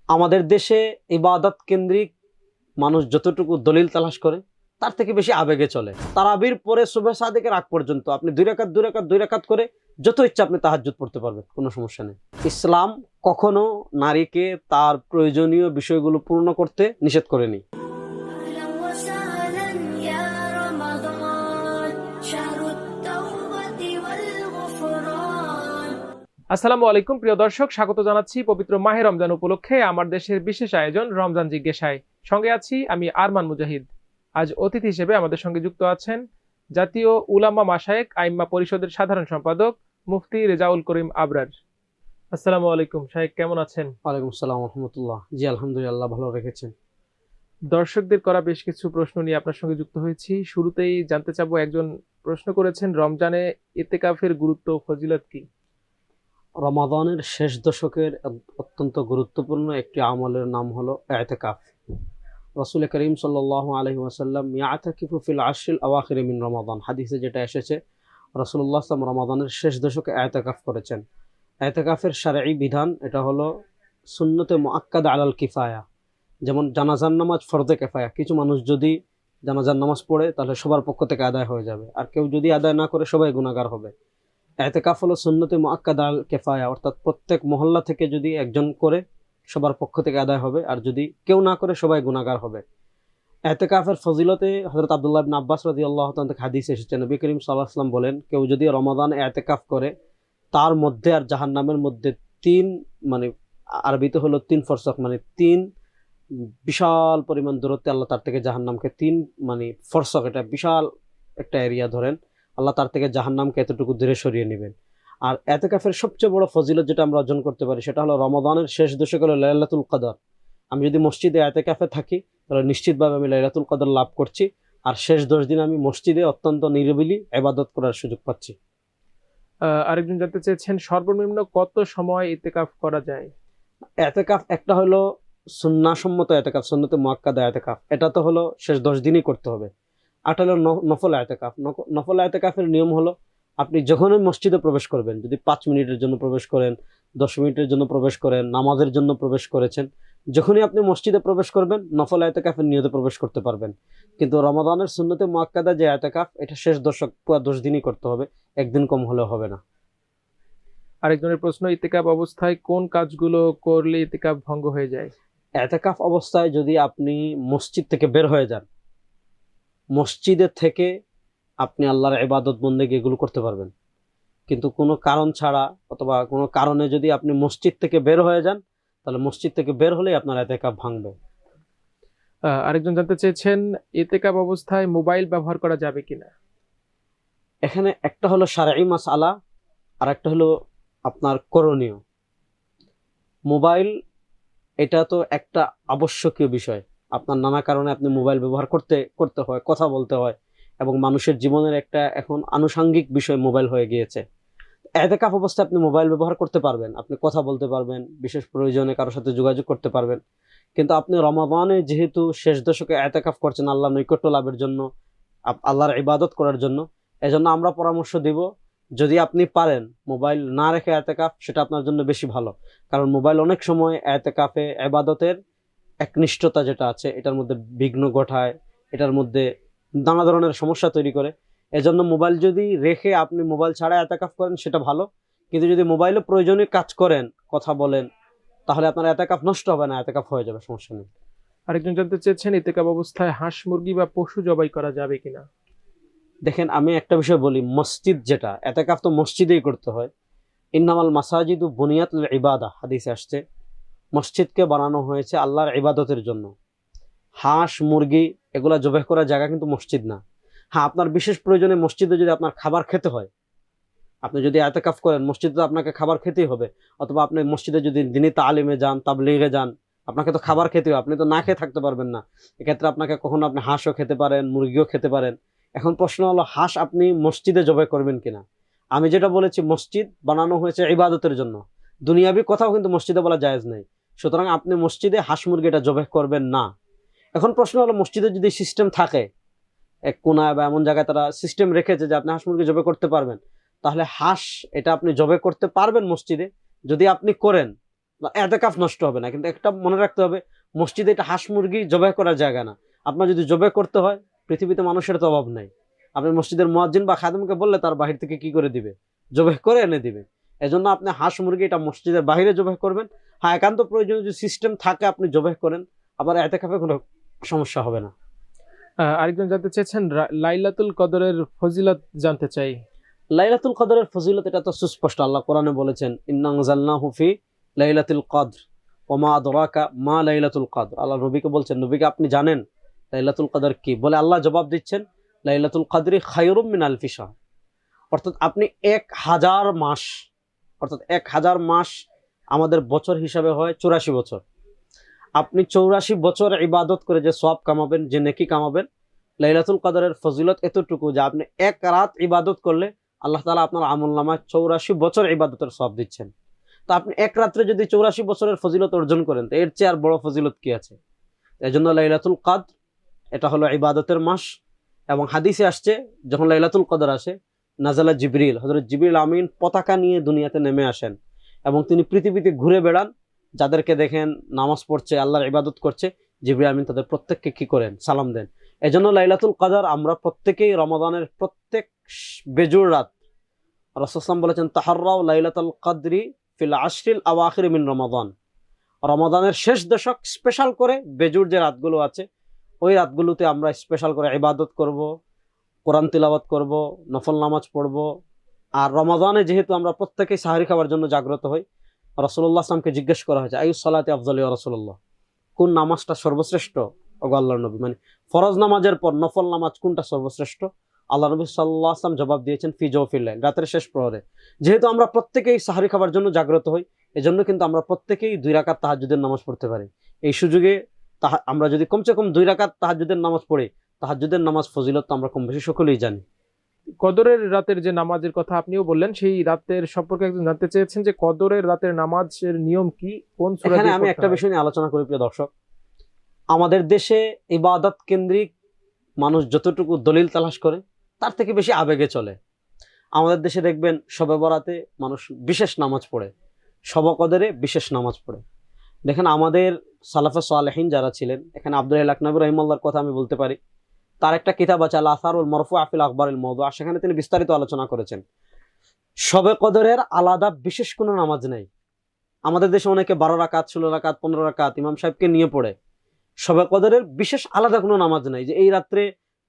আমাদের দেশে ইবাদত কেন্দ্রিক মানুষ যতটুকু দলিল তালাশ করে তার থেকে বেশি আবেগে চলে। তারাবির পরে সুবহ সাদিকের আগ পর্যন্ত আপনি দুই রাকাত করে যত ইচ্ছা আপনি তাহাজ্জুদ পড়তে পারবেন, কোনো সমস্যা নেই। ইসলাম কখনো নারীকে তার প্রয়োজনীয় বিষয়গুলো পূর্ণ করতে নিষেধ করেনি। أهلا وسهلا يا رمضان شهر التوبة والغفران। আসসালামু আলাইকুম প্রিয় দর্শক, স্বাগত জানাচ্ছি পবিত্র মাহে রমজান উপলক্ষে আমার দেশের বিশেষ আয়োজন রমজান জিজ্ঞাসায়। সঙ্গে আছি আমি আরমান মুজাহিদ। আজ অতিথি হিসেবে আমাদের সঙ্গে যুক্ত আছেন জাতীয় উলামা মাশায়েখ আইম্মা পরিষদের সাধারণ সম্পাদক মুফতি রেজাউল করিম আবরার। আসসালামু আলাইকুম শায়েখ, কেমন আছেন? ওয়ালাইকুম আসসালাম রহমতুল্লাহ। জি আলহামদুলিল্লাহ, ভালো রেখেছেন। দর্শকদের করা বেশ কিছু প্রশ্ন নিয়ে আপনার সঙ্গে যুক্ত হয়েছি। শুরুতেই জানতে চাবো, একজন প্রশ্ন করেছেন রমজানে ইতিকাফের গুরুত্ব ও ফজিলত কি? রমাদানের শেষ দশকের অত্যন্ত গুরুত্বপূর্ণ একটি আমলের নাম হলো ইতিকাফ। রাসূল করিম সাল্লাল্লাহু আলাইহি ওয়াসাল্লাম ইয়াতাকিফু ফিল আশরিল আওয়াখির মিন রমাদান, হাদিসে যেটা এসেছে রাসূলুল্লাহ সাল্লাল্লাহু আলাইহি ওয়াসাল্লাম রমাদানের শেষ দশকে ইতিকাফ করেছেন। ইতিকাফের শারঈ বিধান এটা হলো সুন্নতে মুআক্কাদা আলাল কিফায়া। যেমন জানাজার নামাজ ফরজে কিফায়া, কিছু মানুষ যদি জানাজার নামাজ পড়ে তাহলে সবার পক্ষ থেকে আদায় হয়ে যাবে, আর কেউ যদি আদায় না করে সবাই গুনাহগার হবে। ইতিকাফ হলো সুন্নতে মুআক্কাদা আল কিফায়া, অর্থাৎ প্রত্যেক মহল্লা থেকে যদি একজন করে সবার পক্ষ থেকে আদায় হবে, আর যদি কেউ না করে সবাই গুনাহগার হবে। ইতিকাফের ফজিলতে হযরত আব্দুল্লাহ ইবনে আব্বাস রাদিয়াল্লাহু তাআলা থেকে হাদিস এসেছে, নবী করিম সাল্লাল্লাহু আলাইহি ওয়াসাল্লাম বলেন, কেউ যদি রমাদানে ইতিকাফ করে তার মধ্যে আর জাহান্নামের মধ্যে তিন, মানে আরবিতে হলো তিন ফরসক, মানে তিন বিশাল পরিমাণ দূরত্বে আল্লাহ তার থেকে জাহান্নামকে তিন, মানে ফরসক, এটা বিশাল একটা এরিয়া ধরেন, আল্লাহ তার থেকে জাহান্নামকে এতটুকু দূরে সরিয়ে নেবেন। আর ইতিকাফের সবচেয়ে বড় ফজিলত যেটা আমরা অর্জন করতে পারি সেটা হলো রমাদানের শেষ দশক হলো লাইলাতুল কদর। আমি যদি মসজিদে ইতিকাফে থাকি তাহলে নিশ্চিতভাবে আমি লাইলাতুল কদর লাভ করছি, আর শেষ 10 দিন আমি মসজিদে অত্যন্ত নিরিবিলি ইবাদত করার সুযোগ পাচ্ছি। আরেকজন জানতে চেয়েছেন সর্বনিম্ন কত সময় ইতিকাফ করা যায়? ইতিকাফ একটা হলো সুন্নাহসম্মত ইতিকাফ, সুন্নতে মুআক্কাদা ইতিকাফ, এটা তো হলো শেষ 10 দিনই করতে হবে। আর হলো নফল ইতিকাফ। নফল ইতিকাফের নিয়ম হলো আপনি যখনই মসজিদে প্রবেশ করবেন, যদি 5 মিনিটের জন্য প্রবেশ করেন, 10 মিনিটের জন্য প্রবেশ করেন, নামাজের জন্য প্রবেশ করেছেন, যখনই আপনি মসজিদে প্রবেশ করবেন নফল ইতিকাফের নিয়তে প্রবেশ করতে পারবেন। কিন্তু রমাদানের সুন্নতে মুআক্কাদা যে ইতিকাফ, এটা শেষ দশক পুরো 10 দিনই করতে হবে, একদিন কম হলেও হবে না। আরেকজনের প্রশ্ন, ইতিকাফ অবস্থায় কোন কাজগুলো করলে ইতিকাফ ভঙ্গ হয়ে যায়? ইতিকাফ অবস্থায় যদি আপনি মসজিদ থেকে বের হয়ে যান, মসজিদের থেকে আপনি আল্লাহর ইবাদত বন্দেগী এগুলো করতে পারবেন, কিন্তু কোনো কারণ ছাড়া অথবা কোনো কারণে যদি আপনি মসজিদ থেকে বের হয়ে যান তাহলে মসজিদ থেকে বের হলেই আপনার ইতিকাফ ভাঙবে। আরেকজন জানতে চেয়েছেন ইতিকাফ অবস্থায় মোবাইল ব্যবহার করা যাবে কিনা? এখানে একটা হলো শারঈ মাসআলা, আর একটা হলো আপনার করণীয়। মোবাইল এটা তো একটা আবশ্যকীয় বিষয়, আপনার নানা কারণে আপনি মোবাইল ব্যবহার করতে হয়, কথা বলতে হয়, এবং মানুষের জীবনের একটা এখন আনুষঙ্গিক বিষয় মোবাইল হয়ে গিয়েছে। ইতিকাফ অবস্থায় আপনি মোবাইল ব্যবহার করতে পারবেন, আপনি কথা বলতে পারবেন, বিশেষ প্রয়োজনে কারোর সাথে যোগাযোগ করতে পারবেন, কিন্তু আপনি রমাদানে যেহেতু শেষ দশকে ইতিকাফ করছেন আল্লাহর নৈকট্য লাভের জন্য, আল্লাহর ইবাদত করার জন্য, এজন্য আমরা পরামর্শ দিব যদি আপনি পারেন মোবাইল না রেখে ইতিকাফ, সেটা আপনার জন্য বেশি ভালো। কারণ মোবাইল অনেক সময় ইতিকাফে ইবাদতের একনিষ্ঠতা যেটা আছে এটার মধ্যে বিঘ্ন ঘটায়, এটার মধ্যে নানা ধরনের সমস্যা তৈরি করে। এজন্য মোবাইল যদি রেখে আপনি মোবাইল ছাড়া ইতিকাফ করেন সেটা ভালো, কিন্তু যদি মোবাইলে প্রয়োজনীয় কাজ করেন, কথা বলেন, তাহলে আপনার ইতিকাফ নষ্ট হবে না, ইতিকাফ হয়ে যাবে, সমস্যা নেই। আরেকজন জানতে চেয়েছেন ইতিকাফ অবস্থায় হাঁস মুরগি বা পশু জবাই করা যাবে কিনা? দেখেন, আমি একটা বিষয় বলি, মসজিদ যেটা, ইতিকাফ তো মসজিদেই করতে হয়। ইন্নামাল মাসাজিদু বুনিয়াতুল ইবাদা, হাদিসে আসছে মসজিদকে বানানো হয়েছে আল্লাহর ইবাদতের জন্য। হাঁস মুরগি এগুলা জবাই করার জায়গা কিন্তু মসজিদ না। হ্যাঁ, আপনার বিশেষ প্রয়োজনে মসজিদে যদি আপনার খাবার খেতে হয়, আপনি যদি ইতিকাফ করেন মসজিদে তো আপনাকে খাবার খেতেই হবে, অথবা আপনি মসজিদে যদি দিনী তালিমে যান, তাবলীগে যান, আপনাকে তো খাবার খেতে হবে, আপনি তো না খেয়ে থাকতে পারবেন না। এক্ষেত্রে আপনাকে কখনো আপনি হাঁসও খেতে পারেন, মুরগিও খেতে পারেন। এখন প্রশ্ন হলো হাঁস আপনি মসজিদে জবাই করবেন কিনা। আমি যেটা বলেছি, মসজিদ বানানো হয়েছে ইবাদতের জন্য, দুনিয়াবি কথাও কিন্তু মসজিদে বলা জায়েজ নেই, সুতরাং আপনি মসজিদে হাঁস মুরগি এটা জবাই করবেন না। এখন প্রশ্ন হলো, মসজিদে যদি সিস্টেম থাকে, এক কোনায় বা এমন জায়গায় তারা সিস্টেম রেখেছে যে আপনি হাঁস মুরগি জবাই করতে পারবেন, তাহলে হাঁস এটা আপনি জবাই করতে পারবেন মসজিদে, যদি আপনি করেন এতেকাফ নষ্ট হবে না। কিন্তু একটা মনে রাখতে হবে, মসজিদে এটা হাঁস মুরগি জবাই করার জায়গা না। আপনার যদি জবাই করতে হয়, পৃথিবীতে মানুষের তো অভাব নাই, আপনি মসজিদের মুয়াজ্জিন বা খাদেমকে বললে তার বাহির থেকে কি করে দিবে, জবাই করে এনে দিবে। এজন্য আপনি হাঁস মুরগি এটা মসজিদের বাহিরে জবাই করবেন। হ্যাঁ, একান্ত প্রয়োজন যদি সিস্টেম থাকে আপনি জবাই করেন, আবার এতেকাফে কোনো সমস্যা হবে না। আরেকজন জানতে চেয়েছেন লাইলাতুল কদরের ফজিলত জানতে চাই। লাইলাতুল কদরের ফজিলত এটা তো সুস্পষ্ট, আল্লাহ কোরআনে বলেছেন, ইন্না আনজালনাহু ফি লাইলাতুল কদর ওয়া মা আদরাকা মা লাইলাতুল কদর। আল্লাহ নবীকে বলছেন, নবীকে আপনি জানেন লাইলাতুল কদর কি? বলে আল্লাহ জবাব দিচ্ছেন, লাইলাতুল কদরি খায়রুম মিন আলফি শাহর। অর্থাৎ আপনি 1000 মাস, অর্থাৎ 1000 মাস আমাদের বছর হিসাবে হয় 84 বছর। আপনি 84 বছর ইবাদত করে যে সওয়াব কামাবেন, যে নেকি কামাবেন, লাইলাতুল কদরের ফজিলত এতটুকু যে আপনি এক রাত ইবাদত করলে আল্লাহ তাআলা আপনার আমলনামায় 84 বছর ইবাদতের সওয়াব দিচ্ছেন। তো আপনি এক রাত্রে যদি 84 বছরের ফজিলত অর্জন করেন, তো এর চেয়ে আর বড় ফজিলত কি আছে? এজন্য লাইলাতুল কদর এটা হলো ইবাদতের মাস। এবং হাদিসে আসছে, যখন লাইলাতুল কদর আসে, নাজালা জিবরিল, হযরত জিবরিল আমিন পতাকা নিয়ে দুনিয়াতে নেমে আসেন এবং তিনি পৃথিবীতে ঘুরে বেড়ান। যাদেরকে দেখেন নামাজ পড়ছে, আল্লাহর ইবাদত করছে, জিবরিল আমিন তাদের প্রত্যেককে কি করেন? সালাম দেন। এজন্য লাইলাতুল কদর আমরা প্রত্যেকেই রমাদানের প্রত্যেক বেজুর রাত, রাসূল সাল্লাল্লাহু আলাইহি ওয়াসাল্লাম বলেছেন, তাহাররাও লাইলাতুল কদরি ফিল আশরিল আওয়াখির মিন রমাদান। রমাদানের শেষ দশক স্পেশাল করে বেজুর যে রাতগুলো আছে, ওই রাতগুলোতে আমরা স্পেশাল করে ইবাদত করব, কোরআন তিলাওয়াত করব, নফল নামাজ পড়ব। আর রমাদানে যেহেতু আমরা প্রত্যেকেই সাহারি খাওয়ার জন্য জাগ্রত হই, রাসূলুল্লাহ সাল্লাল্লাহু আলাইহি ওয়াসাল্লামকে জিজ্ঞেস করা হয়েছে, আইয়ুস সালাতি আফযালু ইয়া রাসূলুল্লাহ, কোন নামাজটা সর্বশ্রেষ্ঠ ওগো আল্লাহর নবী? মানে ফরজ নামাজের পর নফল নামাজ কোনটা সর্বশ্রেষ্ঠ? আল্লাহ নবী সাল্লাল্লাহু আলাইহি ওয়াসাল্লাম জবাব দিয়েছেন, ফি জওফিল লাইল, রাতের শেষ প্রহরে। যেহেতু আমরা প্রত্যেকেই সাহারি খাবার জন্য জাগ্রত হই, এজন্য কিন্তু আমরা প্রত্যেকেই 2 রাকাত তাহাজ্জুদের নামাজ পড়তে পারি। এই সুযোগে আমরা যদি কমসে কম 2 রাকাত তাহাজ্জুদের নামাজ পড়ি, তাহাজ্জুদের নামাজ ফজিলত তো আমরা কম বেশি সকলেই জানি। কদরের রাতের যে নামাজের কথা আপনিও বললেন, সেই রাতের সম্পর্কে একজন জানতে চেয়েছেন যে কদরের রাতের নামাজের নিয়ম কি, কোন সূরা এখানে দিয়ে আমি পড়তে একটা হয়? বিষয় নিয়ে আলোচনা করি প্রিয় দর্শক। আমাদের দেশে ইবাদত কেন্দ্রিক মানুষ যতটুকু দলিল তালাশ করে, তার থেকে বেশি আবেগে চলে। আমাদের দেশে দেখবেন শবে বরাতে মানুষ বিশেষ নামাজ পড়ে, শবে কদরে বিশেষ নামাজ পড়ে। দেখেন আমাদের সালাফে সালেহিন যারা ছিলেন, এখানে আব্দুল্লাহ লাকনাবী রাহিমাহুল্লাহর কথা আমি বলতে পারি। তার একটা কিতাব আছে আল আসারুল মারফুআ ফিল আখবারিল মাওদুআ, সেখানে তিনি বিস্তারিত আলোচনা করেছেন। শবে কদরের আলাদা বিশেষ কোনো নামাজ নেই। আমাদের দেশে অনেকে 12 রাকাত, 16 রাকাত, 15 রাকাত ইমাম সাহেবকে নিয়ে পড়ে। শবে কদরের বিশেষ আলাদা কোনো নামাজ নাই যে এই রাত্রে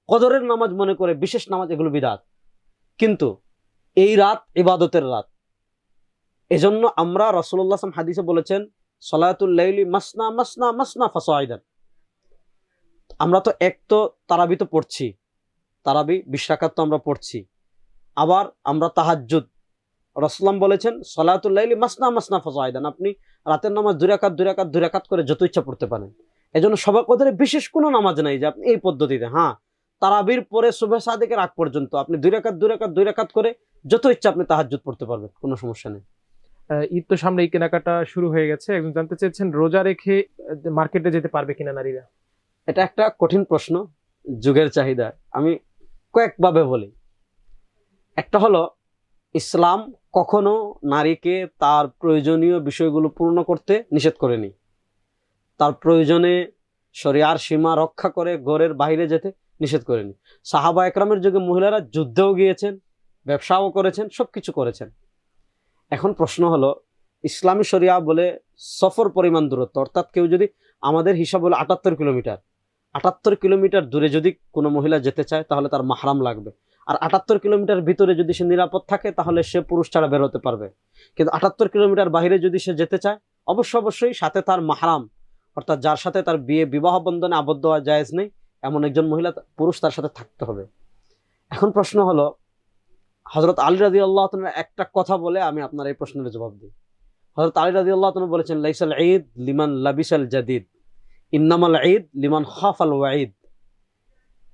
কদরের নামাজ মনে করে বিশেষ নামাজ, এগুলো বিদআত। কিন্তু এই রাত ইবাদতের রাত। এজন্য আমরা রাসূলুল্লাহ সাল্লাল্লাহু আলাইহি ওয়াসাল্লাম হাদিসে বলেছেন, সলাতুল লাইলি মাসনা মাসনা মাসনা ফাসাইদান। আমরা তো তারাবি তো পড়ছি, তারাবি 20 রাকাত তো আমরা পড়ছি। আবার আমরা তাহাজ্জুদ, রাসূলুল্লাহ বলেছেন সলাতুল লাইলি মাসনা মাসনা ফাসাইদান, আপনি রাতের নামাজ 2 রাকাত 2 রাকাত 2 রাকাত করে যত ইচ্ছা পড়তে পারেন। এজন্য শবে কদরে বিশেষ কোনো নামাজ নাই যে আপনি এই পদ্ধতিতে, হ্যাঁ তারাবির পরে সুবহ সাদিকের আগ পর্যন্ত আপনি 2 রাকাত 2 রাকাত 2 রাকাত করে যত ইচ্ছা আপনি তাহাজ্জুদ পড়তে পারবেন, কোনো সমস্যা নেই। ঈদ তো সামনে, এই কেনাকাটা শুরু হয়ে গেছে। একজন জানতে চেয়েছেন রোজা রেখে মার্কেটে যেতে পারবে কিনা নারীরা? এটা একটা কঠিন প্রশ্ন, যুগের চাহিদা। আমি কয়েকভাবে বলি। একটা হলো, ইসলাম কখনো নারীকে তার প্রয়োজনীয় বিষয়গুলো পূর্ণ করতে নিষেধ করেনি। তার প্রয়োজনে শরিয়ার সীমা রক্ষা করে ঘরের বাইরে যেতে নিষেধ করেনি। সাহাবা একরামের যুগে মহিলারা যুদ্ধেও গিয়েছেন, ব্যবসাও করেছেন, সবকিছু করেছেন। এখন প্রশ্ন হলো, ইসলামী শরিয়া বলে সফর পরিমাণ দূরত্ব, অর্থাৎ কেউ যদি, আমাদের হিসাব হলো 78 কিলোমিটার, 78 কিলোমিটার দূরে যদি কোনো মহিলা যেতে চায় তাহলে তার মাহরাম লাগবে। আর 78 কিলোমিটার ভিতরে যদি সে নিরাপদ থাকে তাহলে সে পুরুষ ছাড়া বের হতে পারবে। কিন্তু 78 কিলোমিটার বাইরে যদি সে যেতে চায়, অবশ্যই সাথে তার মাহরাম, অর্থাৎ যার সাথে তার বিবাহ বন্ধনে আবদ্ধ হওয়া জায়েজ নেই এমন একজন মহিলা, পুরুষ তার সাথে থাকতে হবে। এখন প্রশ্ন হলো, হযরত আলী রাদিয়াল্লাহু তাআলা একটা কথা বলে আমি আপনার এই প্রশ্নের জবাব দিই। হযরত আলী রাদিয়াল্লাহু তাআলা বলেছেন, লাইসাল ঈদ লিমান লাবিসাল জাদিদ, ইন্নামাল ঈদ লিমান খাফাল ওয়াঈদ।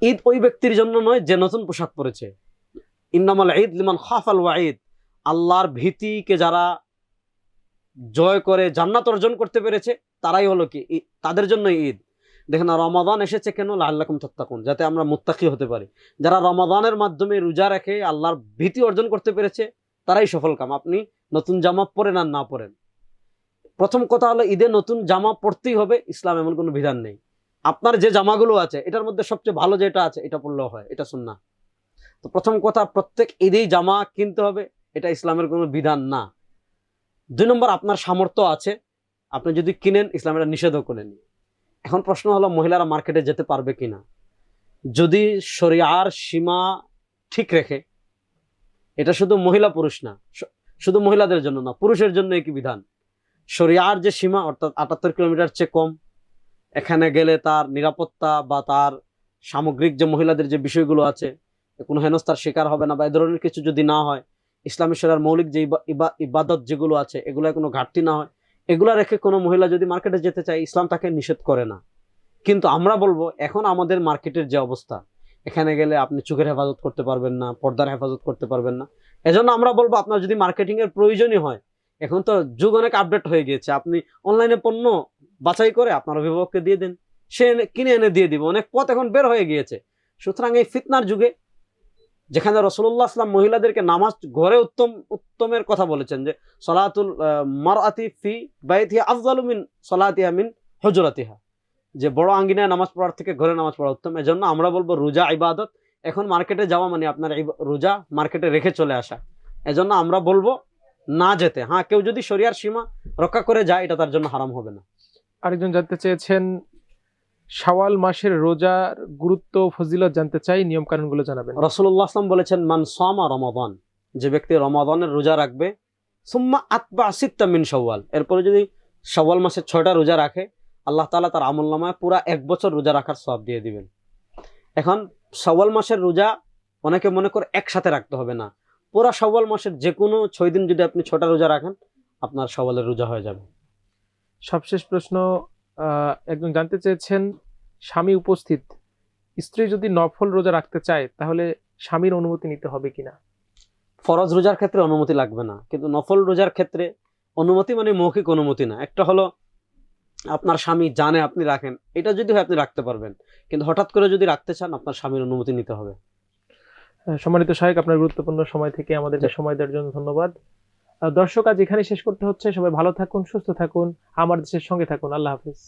ঈদ ওই ব্যক্তির জন্য নয় যে নতুন পোশাক পরেছে। ইন্নামাল ঈদ লিমান খাফাল ওয়াঈদ, আল্লাহর ভীতিকে যারা জয় করে জান্নাত অর্জন করতে পেরেছে তারাই হলো কি, তাদের জন্য ঈদ। দেখেন রমাদান এসেছে কেন? লাআল্লাকুম তাত্তাকুন, যাতে আমরা মুত্তাকি হতে পারি। যারা রমাদানের মাধ্যমে রোজা রেখে আল্লাহর ভীতি অর্জন করতে পেরেছে তারাই সফল কাম। আপনি নতুন জামা পরেন আর না পরেন, প্রথম কথা হলো ঈদে নতুন জামা পরতেই হবে, ইসলাম এমন কোনো বিধান নেই। আপনার যে জামাগুলো আছে এটার মধ্যে সবচেয়ে ভালো যেটা আছে এটা পরলেও হয়, এটা সুন্নাহ। তো প্রথম কথা, প্রত্যেক ঈদেই জামা কিনতে হবে, এটা ইসলামের কোনো বিধান না। 2 নম্বর, আপনার সামর্থ্য আছে, আপনি যদি কিনেন, ইসলাম এটা নিষেধও করেনি। এখন প্রশ্ন হলো মহিলারা মার্কেটে যেতে পারবে কিনা। যদি শরিয়ার সীমা ঠিক রেখে, এটা শুধু মহিলা পুরুষ না, শুধু মহিলাদের জন্য না, পুরুষের জন্য একই বিধান। শরিয়ার যে সীমা, অর্থাৎ 78 কিলোমিটার চেয়ে কম, এখানে গেলে তার নিরাপত্তা বা তার সামগ্রিক যে মহিলাদের যে বিষয়গুলো আছে, কোনো হেনস্থার শিকার হবে না বা এ ধরনের কিছু যদি না হয়, ইসলামী শরিয়ার মৌলিক যে ইবাদত যেগুলো আছে এগুলো কোনো ঘাটতি না হয়, এগুলা রেখে কোনো মহিলা যদি মার্কেটে যেতে চায়, ইসলাম তাকে নিষেধ করে না। কিন্তু আমরা বলবো, এখন আমাদের মার্কেটের যে অবস্থা, এখানে গেলে আপনি চোখের হেফাজত করতে পারবেন না, পর্দার হেফাজত করতে পারবেন না। এজন্য আমরা বলবো, আপনার যদি মার্কেটিং এর প্রয়োজনই হয়, এখন তো যুগ অনেক আপডেট হয়ে গিয়েছে, আপনি অনলাইনে পণ্য বাছাই করে আপনার অভিভাবককে দিয়ে দেন, সে কিনে এনে দিয়ে দিবে, অনেক পথ এখন বের হয়ে গিয়েছে। সুতরাং এই ফিতনার যুগে, যেখানে রাসূলুল্লাহ সাল্লাল্লাহু মহিলাদেরকে নামাজ ঘরে উত্তমের কথা বলেছেন, যে সলাতুল মারআতি ফি বাইতিহা আফযালু মিন সলাতিহা মিন হুজরাতিহা, যে বড় আঙ্গিনায় নামাজ পড়ার থেকে ঘরে নামাজ পড়া উত্তম। এজন্য আমরা বলবো, রোজা ইবাদত, এখন মার্কেটে যাওয়া মানে আপনার রোজা মার্কেটে রেখে চলে আসা। এজন্য আমরা বলবো না যেতে। হ্যাঁ, কেউ যদি শরিয়ার সীমা রক্ষা করে যায়, এটা তার জন্য হারাম হবে না। আরেকজন জানতে চেয়েছেন শাওয়াল মাসের রোজার গুরুত্ব ফজিলত জানতে চাই, নিয়ম কানুনগুলো জানাবেন। রাসূলুল্লাহ সাল্লাল্লাহু আলাইহি ওয়াসাল্লাম বলেছেন, মান সামা রমাদান, যে ব্যক্তি রমাদানের রোজা রাখবে, সুম্মা আতবা সিত্তা মিন শাওয়াল, এরপরে যদি শাওয়াল মাসের 6টা রোজা রাখে, আল্লাহ তাআলা তার আমলনামায় পুরা 1 বছর রোজা রাখার সওয়াব দিয়ে দিবেন। এখন শাওয়াল মাসের রোজা অনেকে মনে করে একসাথে রাখতে হবে না, পুরা শাওয়াল মাসের যে কোনো 6 দিন যদি আপনি 6টা রোজা রাখেন, আপনার শাওয়ালের রোজা হয়ে যাবে। সবশেষ প্রশ্ন, একজন জানতে চেয়েছেন, স্বামী উপস্থিত স্ত্রী যদি নফল রোজা রাখতে চায়, তাহলে স্বামীর অনুমতি নিতে হবে কিনা? ফরজ রোজার ক্ষেত্রে অনুমতি লাগবে না, কিন্তু নফল রোজার ক্ষেত্রে অনুমতি মানে মৌখিক অনুমতি না, একটা হলো আপনার স্বামী জানে আপনি রাখেন, এটা যদি হয় আপনি রাখতে পারবেন, কিন্তু হঠাৎ করে যদি রাখতে চান, আপনার স্বামীর অনুমতি নিতে হবে। সম্মানিত শাহেখ, আপনার গুরুত্বপূর্ণ সময় থেকে আমাদেরকে সময় দেওয়ার জন্য ধন্যবাদ। দর্শক, আজ এখানে শেষ করতে হচ্ছে। সবাই ভালো থাকুন, সুস্থ থাকুন, আমার দেশের সঙ্গে থাকুন। আল্লাহ হাফিজ।